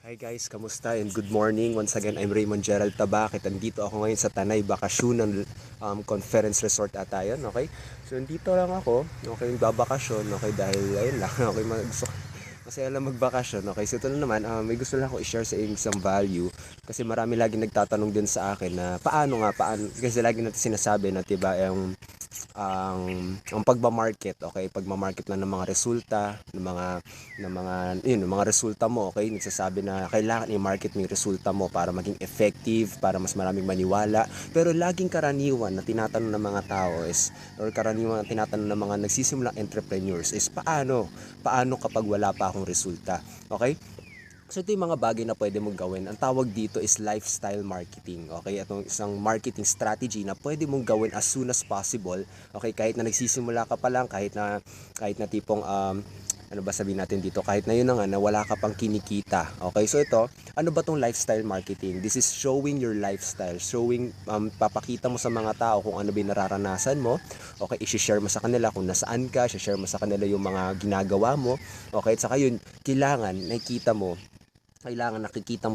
Hi guys, kamusta and good morning. Once again, I'm Raymond Gerald Tabakit. Andito ako ngayon sa Tanay Bakasyonan Conference Resort ata yun, okay? So, andito lang ako, okay, babakasyon, okay, dahil ayun lang, okay, gusto masaya lang magbakasyon, okay? So, ito na naman, may gusto lang ako i-share sa inyo isang value kasi marami lagi nagtatanong din sa akin na paano, kasi lagi natin sinasabi na, diba, ang pagba-market, okay, pagma-market lang ng mga resulta ng mga resulta mo, okay, nagsasabi na kailangan i-market mo yung resulta mo para maging effective, para mas maraming maniwala. Pero laging karaniwan na tinatanong ng mga tao is, or karaniwan na tinatanong ng mga nagsisimulang entrepreneurs is, paano kapag wala pa akong resulta, okay? So ito yung mga bagay na pwede mong gawin. Ang tawag dito is lifestyle marketing. Okay? Itong isang marketing strategy na pwede mong gawin as soon as possible. Okay? Kahit na nagsisimula ka pa lang, kahit na tipong ano ba sabihin natin dito, kahit na yun na nga na wala ka pang kinikita. Okay? So ito, ano ba tong lifestyle marketing? This is showing your lifestyle, papakita mo sa mga tao kung ano ba yung nararanasan mo. Okay? I-share mo sa kanila kung nasaan ka, i-share mo sa kanila yung mga ginagawa mo. Okay? At saka yun, kailangan nakikita mo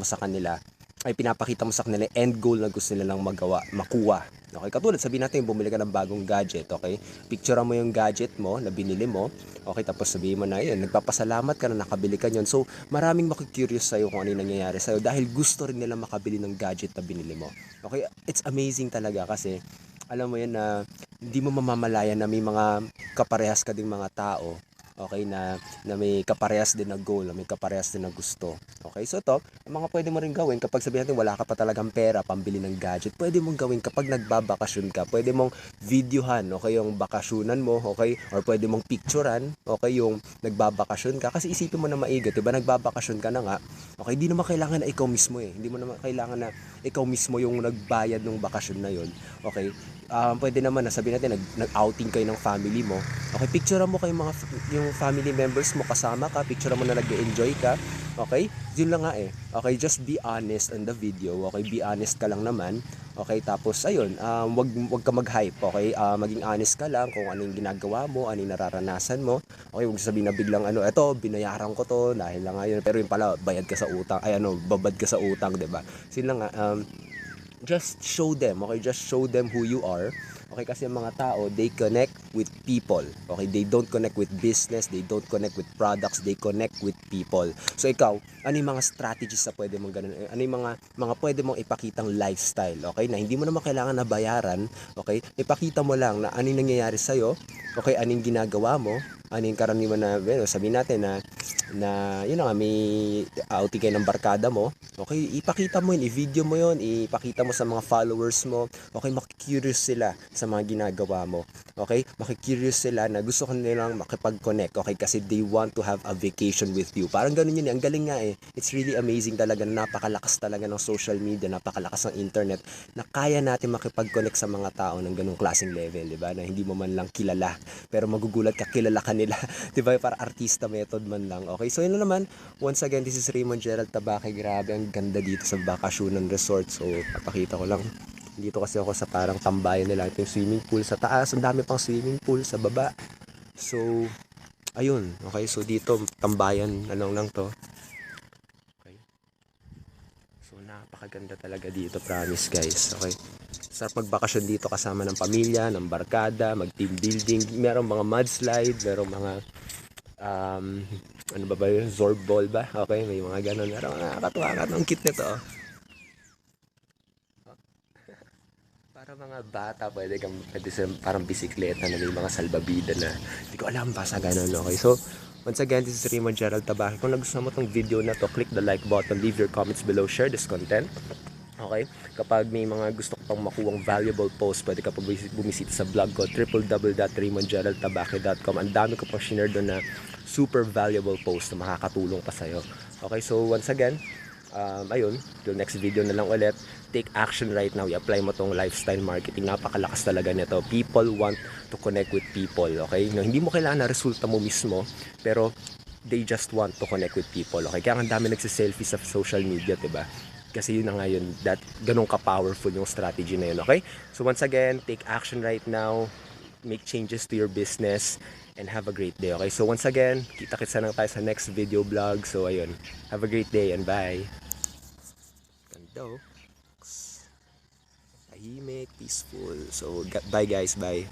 sa kanila, ay pinapakita mo sa kanila end goal na gusto nilang makuha. Okay, katulad sabihin natin bumili ka ng bagong gadget, okay? Picturean mo yung gadget mo na binili mo. Okay, tapos sabihin mo na yun, nagpapasalamat ka na nakabili ka niyon. So, maraming makikurious sa'yo kung ano yung nangyayari sa'yo dahil gusto rin nila makabili ng gadget na binili mo. Okay, it's amazing talaga kasi alam mo yan na hindi mo mamamalayan na may mga kaparehas ka ding mga tao, okay, na may kaparehas din na goal, na may kaparehas din na gusto. Okay, so ito, ang mga pwede mo rin gawin kapag sabihin natin wala ka pa talagang pera pambili ng gadget, pwede mong gawin kapag nagbabakasyon ka, pwede mong videohan, okay, yung bakasyonan mo, okay, or pwede mong picturean, okay, yung nagbabakasyon ka, kasi isipin mo na maigi, diba, nagbabakasyon ka na nga, okay, hindi naman kailangan na ikaw mismo hindi mo naman kailangan na ikaw mismo yung nagbayad ng bakasyon na yun, okay, pwede naman na sabihin natin nag-outing kayo ng family mo. Okay, picturean mo kayo yung family members mo, kasama ka, picturean mo na nag-enjoy ka. Okay? Yun lang nga eh. Okay, just be honest on the video. Okay, be honest ka lang naman. Okay, tapos ayun, wag ka mag-hype, okay? Maging honest ka lang kung ano yung ginagawa mo, ano yung nararanasan mo. Okay, wag sabihin na biglang eto, binayaran ko to dahil lang ngayon, pero yung pala bayad ka sa utang, babad ka sa utang, 'di ba? Sino nga just show them, okay? Just show them who you are. Okay, kasi ang mga tao, they connect with people. Okay, they don't connect with business, they don't connect with products, they connect with people. So ikaw, ano yung mga strategies na pwede mong ganun? Ano yung mga pwede mong ipakitang lifestyle, okay? Na hindi mo naman kailangan na bayaran, okay? Ipakita mo lang na ano yung nangyayari sa'yo, okay? Ano yung ginagawa mo, ano yung karaniwan na, sabihin natin na yun nga, may outing kayo ng barkada mo, okay, ipakita mo yun, i-video mo yun, ipakita mo sa mga followers mo, okay, makikurious sila sa mga ginagawa mo, okay, makikurious sila na gusto ko nilang makipag-connect, okay, kasi they want to have a vacation with you, parang ganun yun, ang galing nga it's really amazing talaga, napakalakas talaga ng social media, napakalakas ng internet, na kaya natin makipag-connect sa mga tao ng ganung klaseng level, di ba, na hindi mo man lang kilala, pero magugulat ka, kilala ka nila, di ba, para artista method man lang, okay, so yun na naman, once again, this is Raymond Gerald Tabake. Grabe, ang ganda dito sa Bakasyonan Resort. So, papakita ko lang. Dito kasi ako sa parang tambayan nila. Ito yung swimming pool sa taas. Ang dami pang swimming pool sa baba. So, ayun. Okay, so dito, tambayan, lang to. Okay. So, napakaganda talaga dito, promise guys. Okay. Sarap magbakasyon dito kasama ng pamilya, ng barkada, mag-team building. Merong mga mudslide, merong mga um, ano ba yun? Zorb ball ba? Okay, may mga ganun. Pero nakakatuwa ka. Ang cute nito. Para mga bata, pwede sa parang bisikleta na may mga salbabida na hindi ko alam pa sa ganun. Okay, so once again, this is Raymond Gerald Tabake. Kung nagustuhan mo tong video na to, click the like button, leave your comments below, share this content. Okay? Kapag may mga gusto ko pang makuwang valuable post, pwede ka pa bumisita sa blog ko, www.raymondgeraldtabake.com. Ang dami ko pang share doon na super valuable post na makakatulong pa sa'yo. Okay, so once again, ayun, till next video na lang ulit. Take action right now. I-apply mo tong lifestyle marketing. Napakalakas talaga nito. People want to connect with people. Okay? No, hindi mo kailangan na resulta mo mismo, pero they just want to connect with people. Okay? Kaya ang dami nagsiselfie sa social media, 'di ba? Kasi yun na nga yun, ganun ka-powerful yung strategy na yun, okay? So once again, take action right now. make changes to your business, and have a great day. Okay, so once again, kita-kitsa lang tayo sa next video vlog. So ayun, have a great day and bye. Ganda oh. Tahimik, peaceful. So bye guys, bye.